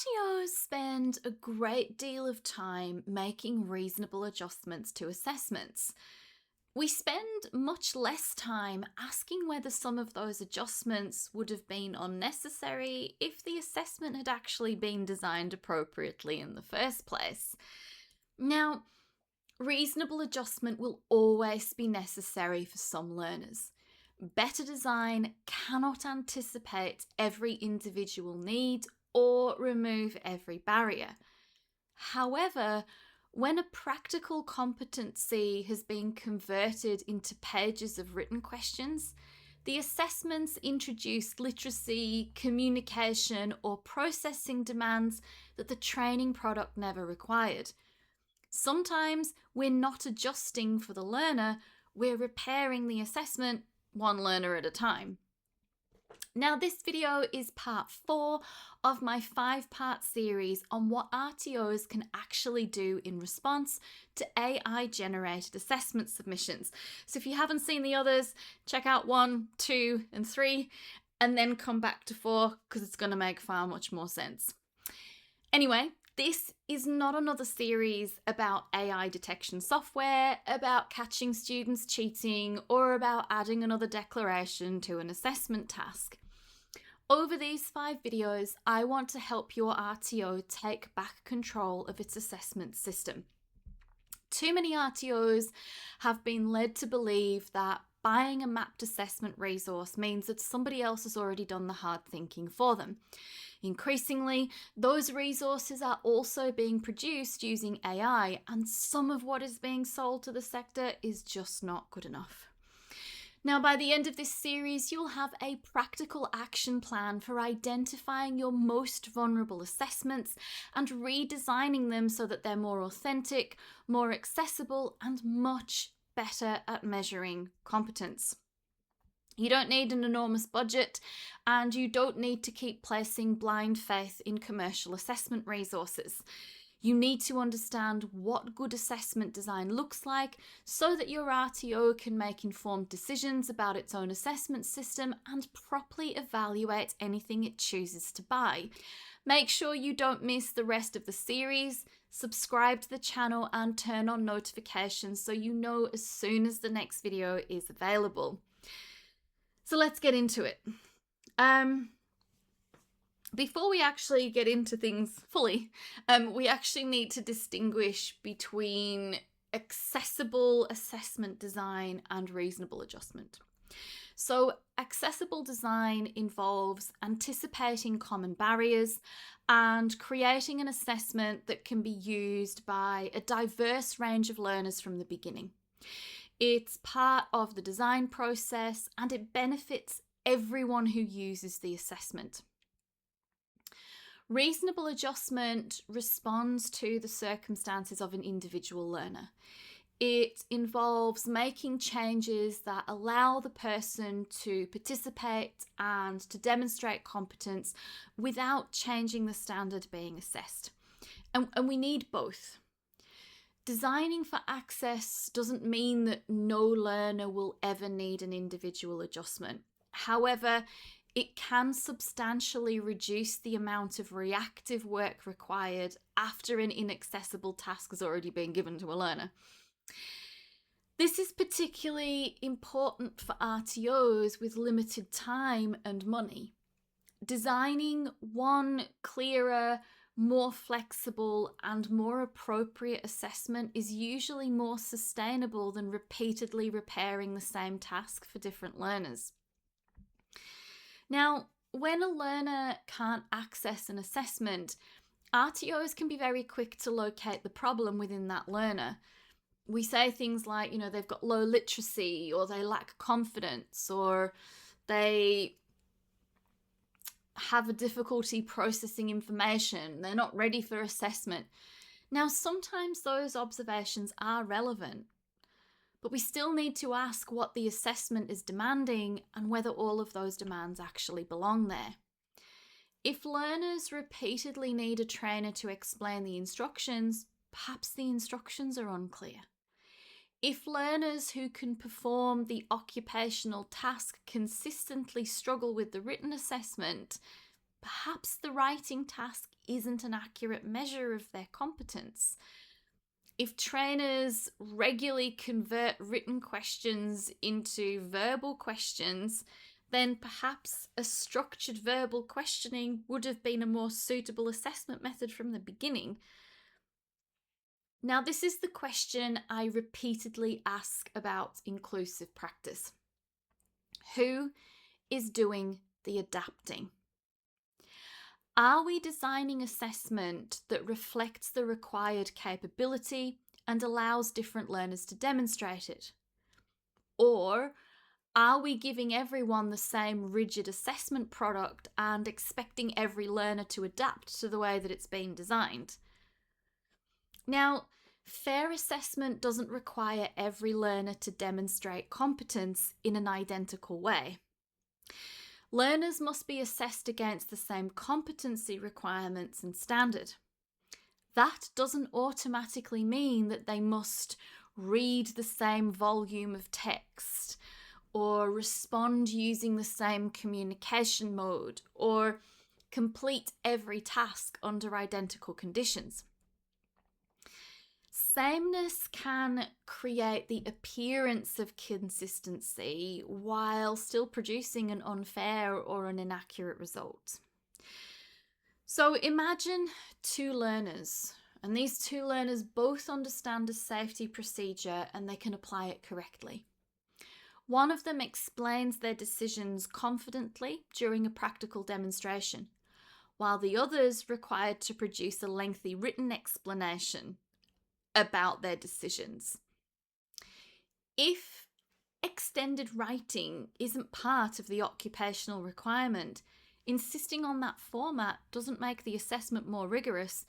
RTOs spend a great deal of time making reasonable adjustments to assessments. We spend much less time asking whether some of those adjustments would have been unnecessary if the assessment had actually been designed appropriately in the first place. Now, reasonable adjustment will always be necessary for some learners. Better design cannot anticipate every individual need or remove every barrier. However, when a practical competency has been converted into pages of written questions, the assessments introduce literacy, communication, or processing demands that the training product never required. Sometimes we're not adjusting for the learner, we're repairing the assessment one learner at a time. Now, this video is part 4 of my 5-part series on what RTOs can actually do in response to AI-generated assessment submissions. So if you haven't seen the others, check out 1, 2, and 3, and then come back to 4 because it's going to make far much more sense. Anyway, this is not another series about AI detection software, about catching students cheating, or about adding another declaration to an assessment task. Over these 5 videos, I want to help your RTO take back control of its assessment system. Too many RTOs have been led to believe that buying a mapped assessment resource means that somebody else has already done the hard thinking for them. Increasingly, those resources are also being produced using AI, and some of what is being sold to the sector is just not good enough. Now, by the end of this series, you'll have a practical action plan for identifying your most vulnerable assessments and redesigning them so that they're more authentic, more accessible, and much better at measuring competence. You don't need an enormous budget, and you don't need to keep placing blind faith in commercial assessment resources. You need to understand what good assessment design looks like so that your RTO can make informed decisions about its own assessment system and properly evaluate anything it chooses to buy. Make sure you don't miss the rest of the series, subscribe to the channel and turn on notifications so you know as soon as the next video is available. So let's get into it. Before we actually get into things fully, we actually need to distinguish between accessible assessment design and reasonable adjustment. So accessible design involves anticipating common barriers and creating an assessment that can be used by a diverse range of learners from the beginning. It's part of the design process and it benefits everyone who uses the assessment. Reasonable adjustment responds to the circumstances of an individual learner. It involves making changes that allow the person to participate and to demonstrate competence without changing the standard being assessed. And we need both. Designing for access doesn't mean that no learner will ever need an individual adjustment. However, it can substantially reduce the amount of reactive work required after an inaccessible task has already been given to a learner. This is particularly important for RTOs with limited time and money. Designing one clearer, more flexible, and more appropriate assessment is usually more sustainable than repeatedly repairing the same task for different learners. Now, when a learner can't access an assessment, RTOs can be very quick to locate the problem within that learner. We say things like, they've got low literacy, or they lack confidence, or they have a difficulty processing information, they're not ready for assessment. Now, sometimes those observations are relevant, but we still need to ask what the assessment is demanding and whether all of those demands actually belong there. If learners repeatedly need a trainer to explain the instructions, perhaps the instructions are unclear. If learners who can perform the occupational task consistently struggle with the written assessment, perhaps the writing task isn't an accurate measure of their competence. If trainers regularly convert written questions into verbal questions, then perhaps a structured verbal questioning would have been a more suitable assessment method from the beginning. Now, this is the question I repeatedly ask about inclusive practice. Who is doing the adapting? Are we designing assessment that reflects the required capability and allows different learners to demonstrate it? Or are we giving everyone the same rigid assessment product and expecting every learner to adapt to the way that it's been designed? Now, fair assessment doesn't require every learner to demonstrate competence in an identical way. Learners must be assessed against the same competency requirements and standard. That doesn't automatically mean that they must read the same volume of text, or respond using the same communication mode, or complete every task under identical conditions. Sameness can create the appearance of consistency while still producing an unfair or an inaccurate result. So imagine two learners, and these two learners both understand a safety procedure and they can apply it correctly. One of them explains their decisions confidently during a practical demonstration, while the other is required to produce a lengthy written explanation about their decisions. If extended writing isn't part of the occupational requirement, insisting on that format doesn't make the assessment more rigorous.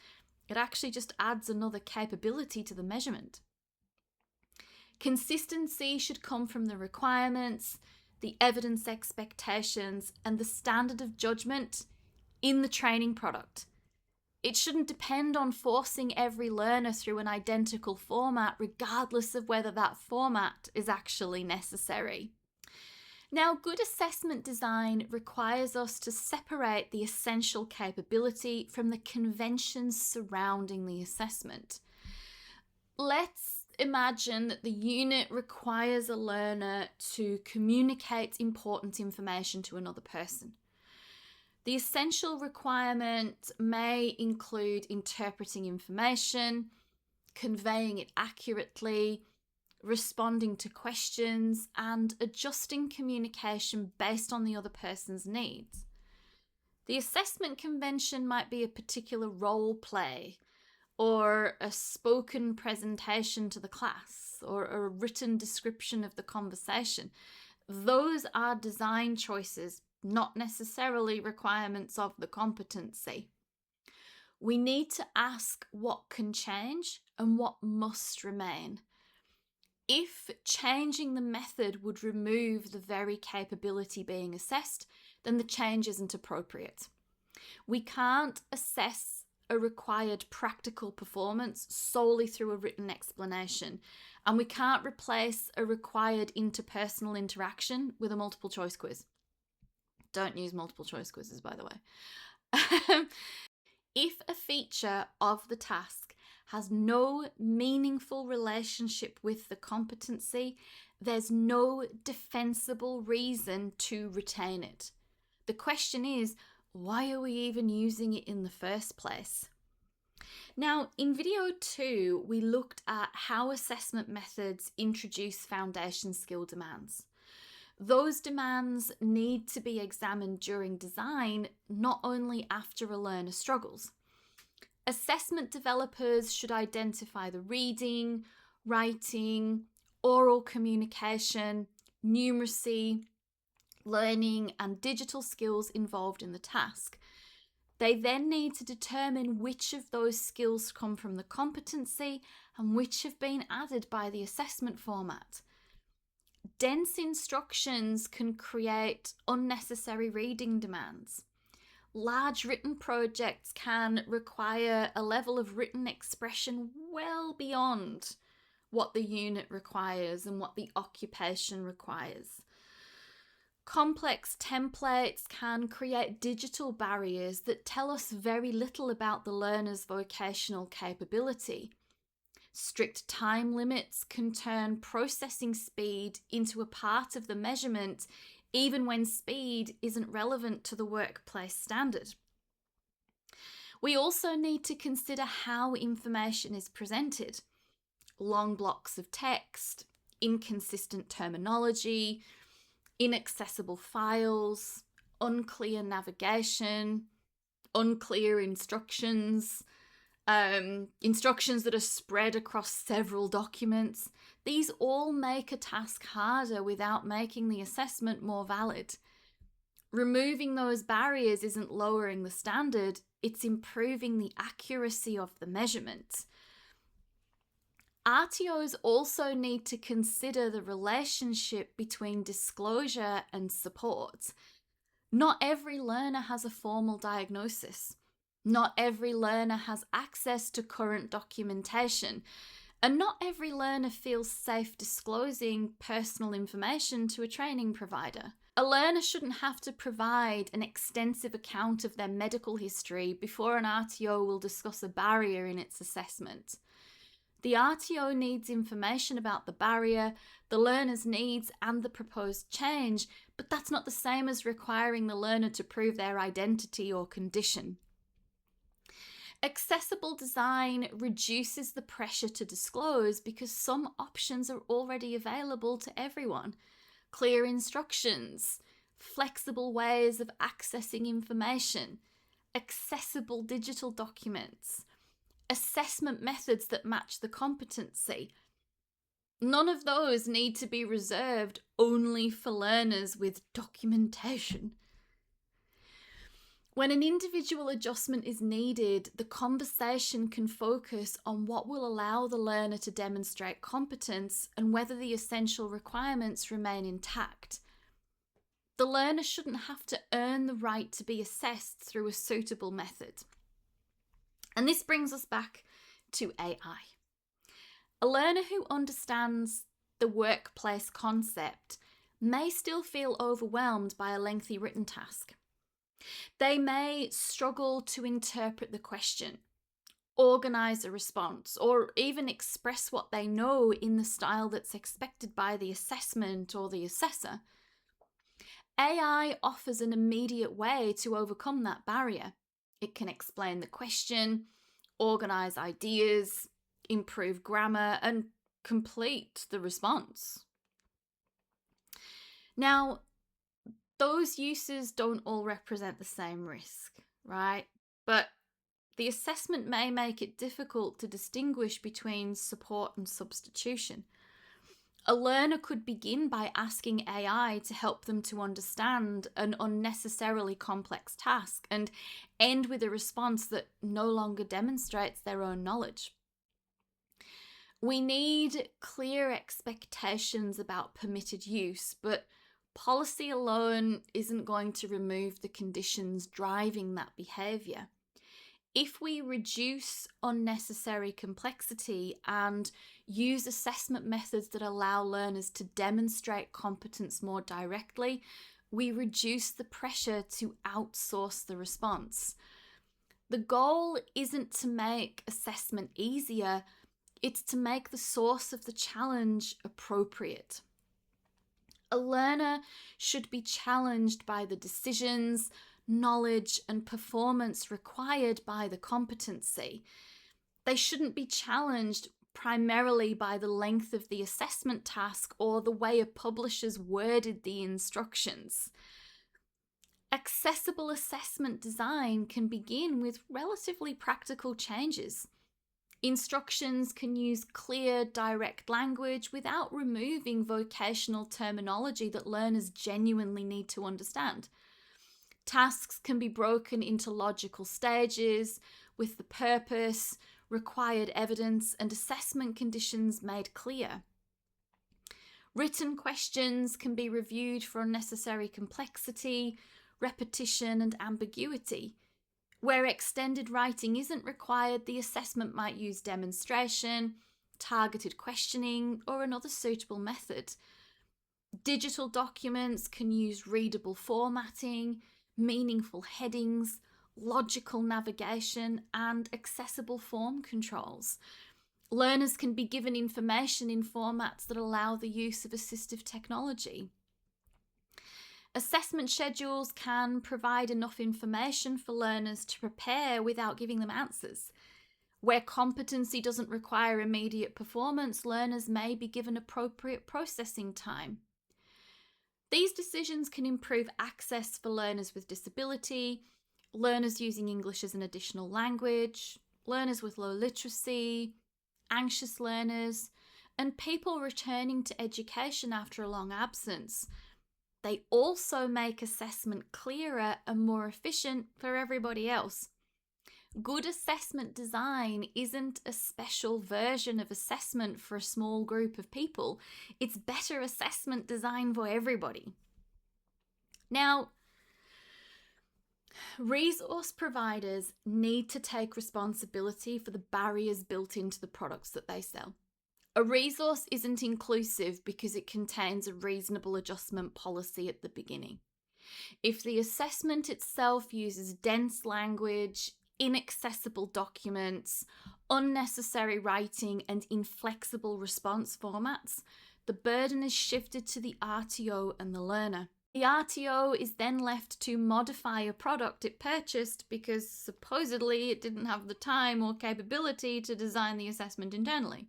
It actually just adds another capability to the measurement. Consistency should come from the requirements, the evidence expectations, and the standard of judgment in the training product. It shouldn't depend on forcing every learner through an identical format, regardless of whether that format is actually necessary. Now, good assessment design requires us to separate the essential capability from the conventions surrounding the assessment. Let's imagine that the unit requires a learner to communicate important information to another person. The essential requirement may include interpreting information, conveying it accurately, responding to questions, and adjusting communication based on the other person's needs. The assessment convention might be a particular role play, or a spoken presentation to the class, or a written description of the conversation. Those are design choices, not necessarily requirements of the competency. We need to ask what can change and what must remain. If changing the method would remove the very capability being assessed, then the change isn't appropriate. We can't assess a required practical performance solely through a written explanation, and we can't replace a required interpersonal interaction with a multiple choice quiz. Don't use multiple choice quizzes, by the way. If a feature of the task has no meaningful relationship with the competency, there's no defensible reason to retain it. The question is, why are we even using it in the first place? Now, in video 2, we looked at how assessment methods introduce foundation skill demands. Those demands need to be examined during design, not only after a learner struggles. Assessment developers should identify the reading, writing, oral communication, numeracy, learning, and digital skills involved in the task. They then need to determine which of those skills come from the competency and which have been added by the assessment format. Dense instructions can create unnecessary reading demands. Large written projects can require a level of written expression well beyond what the unit requires and what the occupation requires. Complex templates can create digital barriers that tell us very little about the learner's vocational capability. Strict time limits can turn processing speed into a part of the measurement, even when speed isn't relevant to the workplace standard. We also need to consider how information is presented. Long blocks of text, inconsistent terminology, inaccessible files, unclear navigation, unclear instructions, instructions that are spread across several documents. These all make a task harder without making the assessment more valid. Removing those barriers isn't lowering the standard, it's improving the accuracy of the measurement. RTOs also need to consider the relationship between disclosure and support. Not every learner has a formal diagnosis. Not every learner has access to current documentation. And not every learner feels safe disclosing personal information to a training provider. A learner shouldn't have to provide an extensive account of their medical history before an RTO will discuss a barrier in its assessment. The RTO needs information about the barrier, the learner's needs, and the proposed change, but that's not the same as requiring the learner to prove their identity or condition. Accessible design reduces the pressure to disclose because some options are already available to everyone. Clear instructions, flexible ways of accessing information, accessible digital documents, assessment methods that match the competency. None of those need to be reserved only for learners with documentation. When an individual adjustment is needed, the conversation can focus on what will allow the learner to demonstrate competence and whether the essential requirements remain intact. The learner shouldn't have to earn the right to be assessed through a suitable method. And this brings us back to AI. A learner who understands the workplace concept may still feel overwhelmed by a lengthy written task. They may struggle to interpret the question, organize a response, or even express what they know in the style that's expected by the assessment or the assessor. AI offers an immediate way to overcome that barrier. It can explain the question, organize ideas, improve grammar, and complete the response. Now, those uses don't all represent the same risk, right? But the assessment may make it difficult to distinguish between support and substitution. A learner could begin by asking AI to help them to understand an unnecessarily complex task and end with a response that no longer demonstrates their own knowledge. We need clear expectations about permitted use, but policy alone isn't going to remove the conditions driving that behaviour. If we reduce unnecessary complexity and use assessment methods that allow learners to demonstrate competence more directly, we reduce the pressure to outsource the response. The goal isn't to make assessment easier, it's to make the source of the challenge appropriate. A learner should be challenged by the decisions, knowledge, and performance required by the competency. They shouldn't be challenged primarily by the length of the assessment task or the way a publisher's worded the instructions. Accessible assessment design can begin with relatively practical changes. Instructions can use clear, direct language without removing vocational terminology that learners genuinely need to understand. Tasks can be broken into logical stages with the purpose, required evidence, and assessment conditions made clear. Written questions can be reviewed for unnecessary complexity, repetition, and ambiguity. Where extended writing isn't required, the assessment might use demonstration, targeted questioning, or another suitable method. Digital documents can use readable formatting, meaningful headings, logical navigation, and accessible form controls. Learners can be given information in formats that allow the use of assistive technology. Assessment schedules can provide enough information for learners to prepare without giving them answers. Where competency doesn't require immediate performance, learners may be given appropriate processing time. These decisions can improve access for learners with disability, learners using English as an additional language, learners with low literacy, anxious learners, and people returning to education after a long absence. They also make assessment clearer and more efficient for everybody else. Good assessment design isn't a special version of assessment for a small group of people. It's better assessment design for everybody. Now, resource providers need to take responsibility for the barriers built into the products that they sell. A resource isn't inclusive because it contains a reasonable adjustment policy at the beginning. If the assessment itself uses dense language, inaccessible documents, unnecessary writing, and inflexible response formats, the burden is shifted to the RTO and the learner. The RTO is then left to modify a product it purchased because supposedly it didn't have the time or capability to design the assessment internally.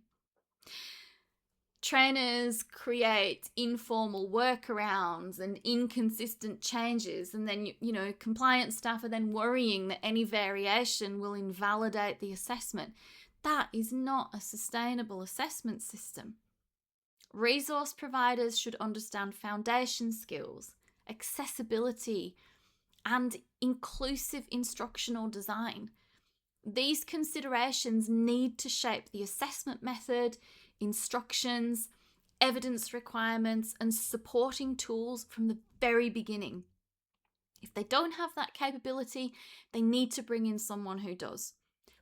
Trainers create informal workarounds and inconsistent changes, and then compliance staff are then worrying that any variation will invalidate the assessment. That is not a sustainable assessment system. Resource providers should understand foundation skills, accessibility, and inclusive instructional design. These considerations need to shape the assessment method, instructions, evidence requirements, and supporting tools from the very beginning. If they don't have that capability, they need to bring in someone who does.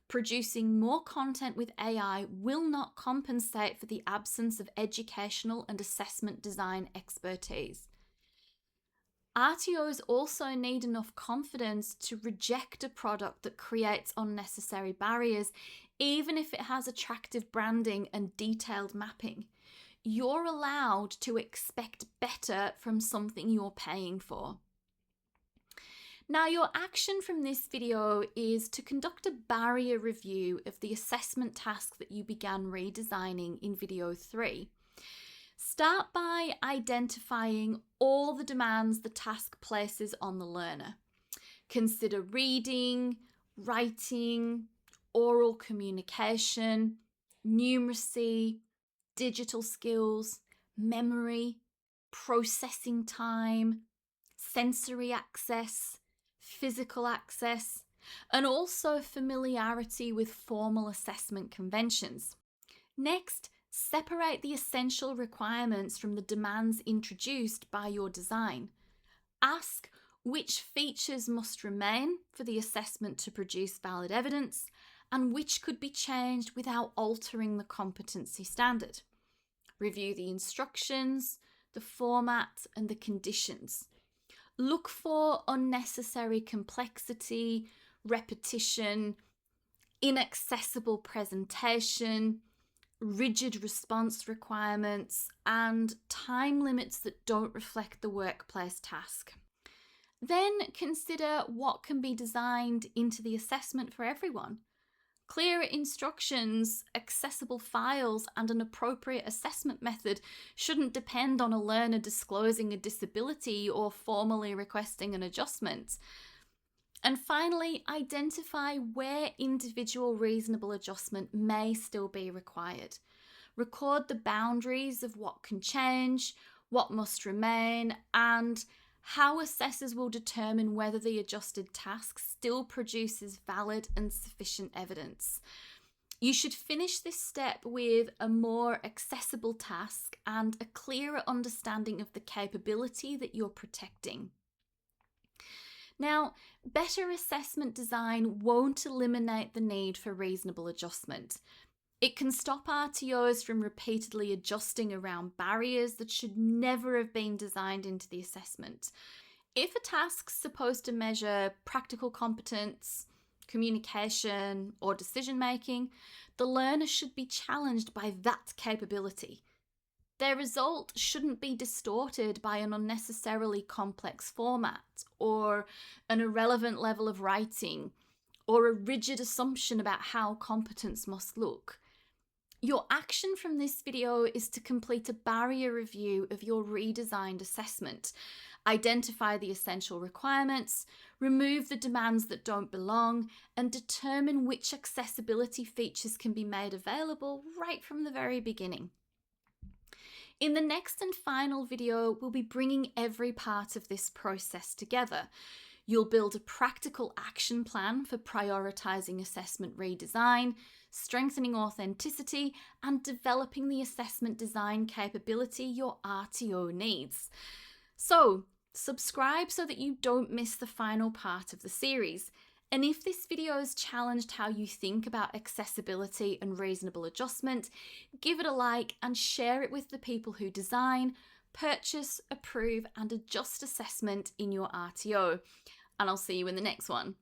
Producing more content with AI will not compensate for the absence of educational and assessment design expertise. RTOs also need enough confidence to reject a product that creates unnecessary barriers, even if it has attractive branding and detailed mapping. You're allowed to expect better from something you're paying for. Now, your action from this video is to conduct a barrier review of the assessment task that you began redesigning in video 3. Start by identifying all the demands the task places on the learner. Consider reading, writing, oral communication, numeracy, digital skills, memory, processing time, sensory access, physical access, and also familiarity with formal assessment conventions. Next, separate the essential requirements from the demands introduced by your design. Ask which features must remain for the assessment to produce valid evidence and which could be changed without altering the competency standard. Review the instructions, the format, and the conditions. Look for unnecessary complexity, repetition, inaccessible presentation, rigid response requirements, and time limits that don't reflect the workplace task. Then consider what can be designed into the assessment for everyone. Clear instructions, accessible files, and an appropriate assessment method shouldn't depend on a learner disclosing a disability or formally requesting an adjustment. And finally, identify where individual reasonable adjustment may still be required. Record the boundaries of what can change, what must remain, and how assessors will determine whether the adjusted task still produces valid and sufficient evidence. You should finish this step with a more accessible task and a clearer understanding of the capability that you're protecting. Now, better assessment design won't eliminate the need for reasonable adjustment. It can stop RTOs from repeatedly adjusting around barriers that should never have been designed into the assessment. If a task's supposed to measure practical competence, communication, or decision making, the learner should be challenged by that capability. Their result shouldn't be distorted by an unnecessarily complex format, or an irrelevant level of writing, or a rigid assumption about how competence must look. Your action from this video is to complete a barrier review of your redesigned assessment. Identify the essential requirements, remove the demands that don't belong, and determine which accessibility features can be made available right from the very beginning. In the next and final video, we'll be bringing every part of this process together. You'll build a practical action plan for prioritizing assessment redesign, strengthening authenticity, and developing the assessment design capability your RTO needs. So, subscribe so that you don't miss the final part of the series. And if this video has challenged how you think about accessibility and reasonable adjustment, give it a like and share it with the people who design, purchase, approve, and adjust assessment in your RTO. And I'll see you in the next one.